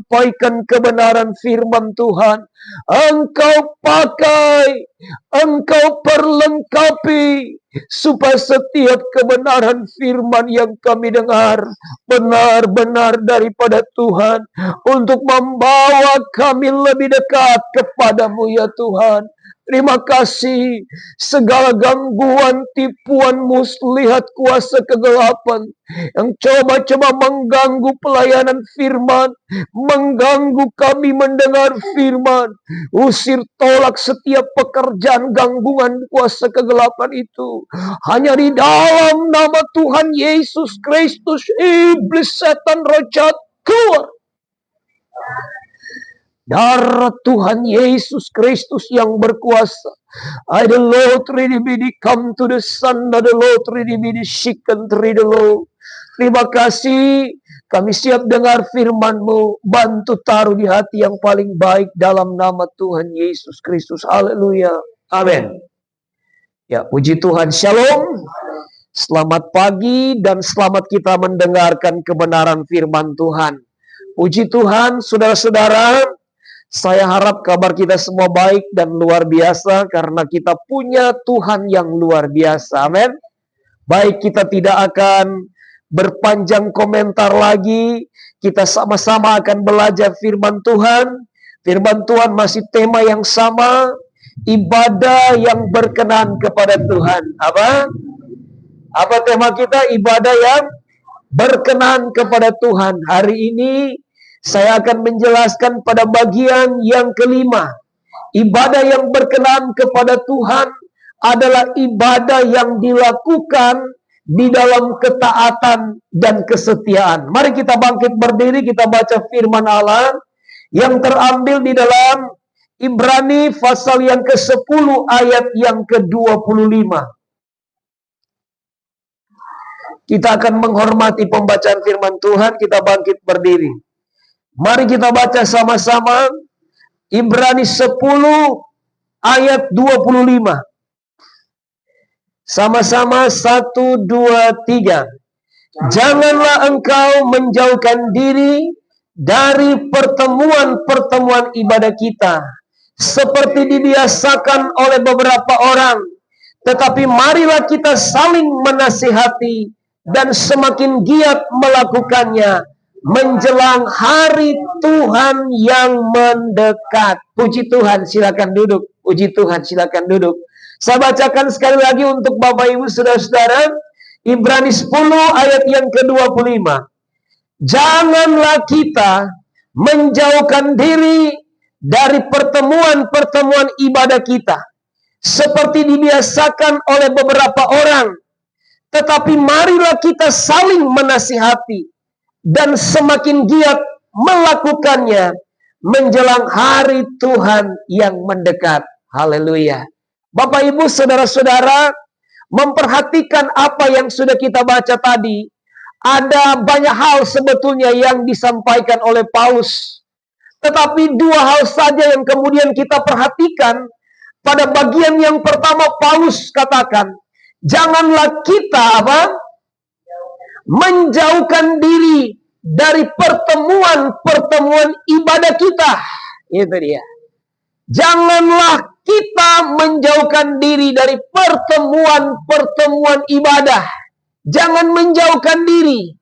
sampaikan kebenaran firman Tuhan. Engkau pakai, Engkau perlengkapi, supaya setiap kebenaran firman yang kami dengar benar-benar daripada Tuhan, untuk membawa kami lebih dekat kepadamu ya Tuhan. Terima kasih, segala gangguan, tipuanmu, lihat kuasa kegelapan yang coba-coba mengganggu pelayanan firman, mengganggu kami mendengar firman. Usir, tolak setiap pekerjaan gangguan kuasa kegelapan itu. Hanya di dalam nama Tuhan Yesus Kristus, iblis, setan, roh jahat, keluar. Darah Tuhan Yesus Kristus yang berkuasa. I the Lord really be come to the Son, the Lord really be shaken through the Lord. Terima kasih, kami siap dengar firman-Mu. Bantu taruh di hati yang paling baik dalam nama Tuhan Yesus Kristus. Haleluya. Amin. Ya, puji Tuhan. Shalom. Selamat pagi dan selamat kita mendengarkan kebenaran firman Tuhan. Puji Tuhan, saudara-saudara. Saya harap kabar kita semua baik dan luar biasa karena kita punya Tuhan yang luar biasa. Amin. Baik, kita tidak akan berpanjang komentar lagi. Kita sama-sama akan belajar firman Tuhan. Firman Tuhan masih tema yang sama, ibadah yang berkenan kepada Tuhan. Apa tema kita? Ibadah yang berkenan kepada Tuhan. Hari ini saya akan menjelaskan pada bagian yang kelima. Ibadah yang berkenan kepada Tuhan adalah ibadah yang dilakukan di dalam ketaatan dan kesetiaan. Mari kita bangkit berdiri, kita baca firman Allah yang terambil di dalam Ibrani pasal yang ke-10 ayat yang ke-25. Kita akan menghormati pembacaan firman Tuhan, kita bangkit berdiri. Mari kita baca sama-sama Ibrani 10 ayat 25. Sama-sama 1, 2, 3. Janganlah engkau menjauhkan diri dari pertemuan-pertemuan ibadah kita, seperti dibiasakan oleh beberapa orang. Tetapi marilah kita saling menasihati dan semakin giat melakukannya menjelang hari Tuhan yang mendekat. Puji Tuhan, silakan duduk. Puji Tuhan, silakan duduk. Saya bacakan sekali lagi untuk Bapak Ibu Saudara-saudara, Ibrani 10 ayat yang ke-25. Janganlah kita menjauhkan diri dari pertemuan-pertemuan ibadah kita, seperti dibiasakan oleh beberapa orang. Tetapi marilah kita saling menasihati dan semakin giat melakukannya menjelang hari Tuhan yang mendekat. Haleluya. Bapak Ibu Saudara-saudara, memperhatikan apa yang sudah kita baca tadi. Ada banyak hal sebetulnya yang disampaikan oleh Paulus. Tetapi dua hal saja yang kemudian kita perhatikan. Pada bagian yang pertama Paulus katakan, janganlah kita menjauhkan diri dari pertemuan-pertemuan ibadah kita. Itu dia. Janganlah kita menjauhkan diri dari pertemuan-pertemuan ibadah. Jangan menjauhkan diri.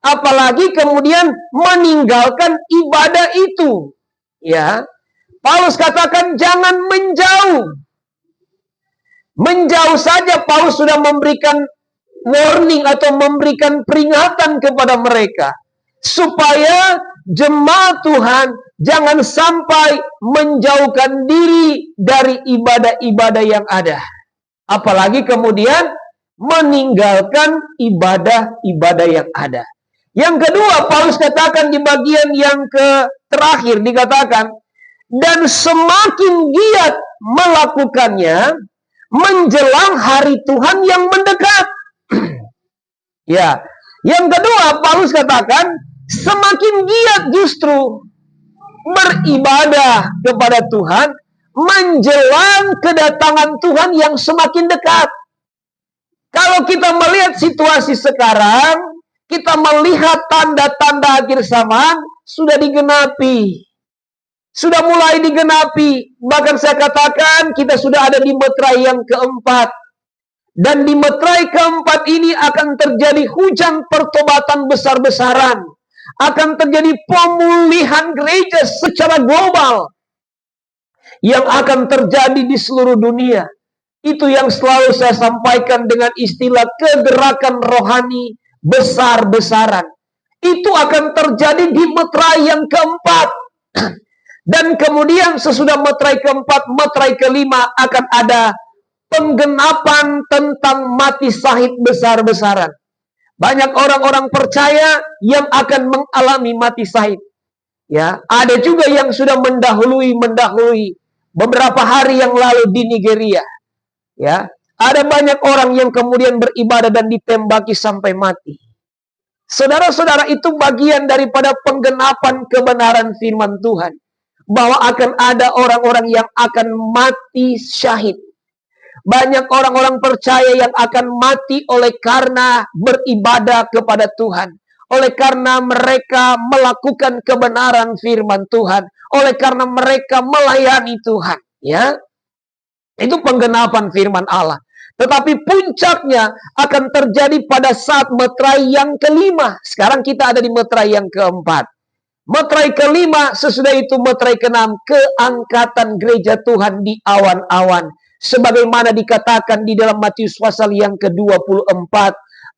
Apalagi kemudian meninggalkan ibadah itu. Ya. Paulus katakan jangan menjauh. Menjauh saja Paulus sudah memberikan warning atau memberikan peringatan kepada mereka, supaya jemaat Tuhan jangan sampai menjauhkan diri dari ibadah-ibadah yang ada. Apalagi kemudian meninggalkan ibadah-ibadah yang ada. Yang kedua, Paulus katakan di bagian yang terakhir dikatakan, dan semakin giat melakukannya menjelang hari Tuhan yang mendekat. Ya, yang kedua Paulus katakan semakin giat justru beribadah kepada Tuhan menjelang kedatangan Tuhan yang semakin dekat. Kalau kita melihat situasi sekarang, kita melihat tanda-tanda akhir zaman, sudah digenapi. Sudah mulai digenapi. Bahkan saya katakan kita sudah ada di meterai yang keempat. Dan di meterai keempat ini akan terjadi hujan pertobatan besar-besaran. Akan terjadi pemulihan gereja secara global. Yang akan terjadi di seluruh dunia. Itu yang selalu saya sampaikan dengan istilah kegerakan rohani besar-besaran. Itu akan terjadi di meterai yang keempat. Dan kemudian sesudah meterai keempat, meterai kelima akan ada penggenapan tentang mati syahid besar-besaran. Banyak orang-orang percaya yang akan mengalami mati syahid. Ya, ada juga yang sudah mendahului beberapa hari yang lalu di Nigeria. Ya, ada banyak orang yang kemudian beribadah dan ditembaki sampai mati. Saudara-saudara, itu bagian daripada penggenapan kebenaran firman Tuhan. Bahwa akan ada orang-orang yang akan mati syahid. Banyak orang-orang percaya yang akan mati oleh karena beribadah kepada Tuhan. Oleh karena mereka melakukan kebenaran firman Tuhan. Oleh karena mereka melayani Tuhan. Ya, itu penggenapan firman Allah. Tetapi puncaknya akan terjadi pada saat meterai yang kelima. Sekarang kita ada di meterai yang keempat. Meterai kelima, sesudah itu meterai keenam, keangkatan gereja Tuhan di awan-awan. Sebagaimana dikatakan di dalam Matius pasal yang ke-24.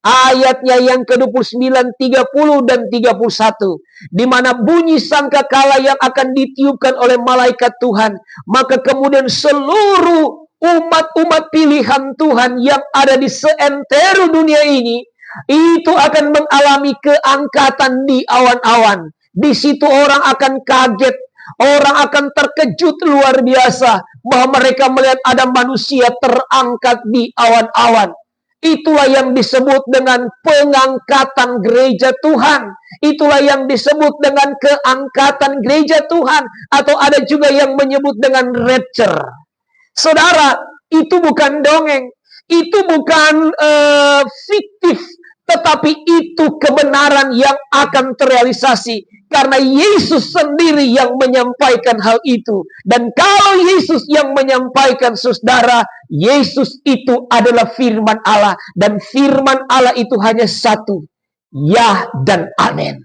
Ayatnya yang ke-29, 30 dan 31. Di mana bunyi sangkakala yang akan ditiupkan oleh malaikat Tuhan. Maka kemudian seluruh umat-umat pilihan Tuhan yang ada di seantero dunia ini, itu akan mengalami keangkatan di awan-awan. Di situ orang akan kaget, orang akan terkejut luar biasa bahwa mereka melihat ada manusia terangkat di awan-awan. Itulah yang disebut dengan pengangkatan gereja Tuhan. Itulah yang disebut dengan keangkatan gereja Tuhan. Atau ada juga yang menyebut dengan rapture. Saudara, itu bukan dongeng. Itu bukan fiktif. Tetapi itu kebenaran yang akan terrealisasi. Karena Yesus sendiri yang menyampaikan hal itu. Dan kalau Yesus yang menyampaikan, saudara, Yesus itu adalah firman Allah. Dan firman Allah itu hanya satu. Ya dan amin.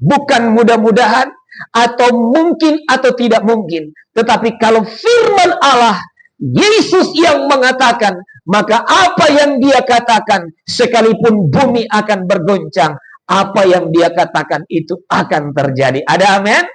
Bukan mudah-mudahan, atau mungkin, atau tidak mungkin. Tetapi kalau firman Allah, Yesus yang mengatakan, maka apa yang dia katakan, sekalipun bumi akan bergoncang, apa yang dia katakan itu akan terjadi. Ada amin?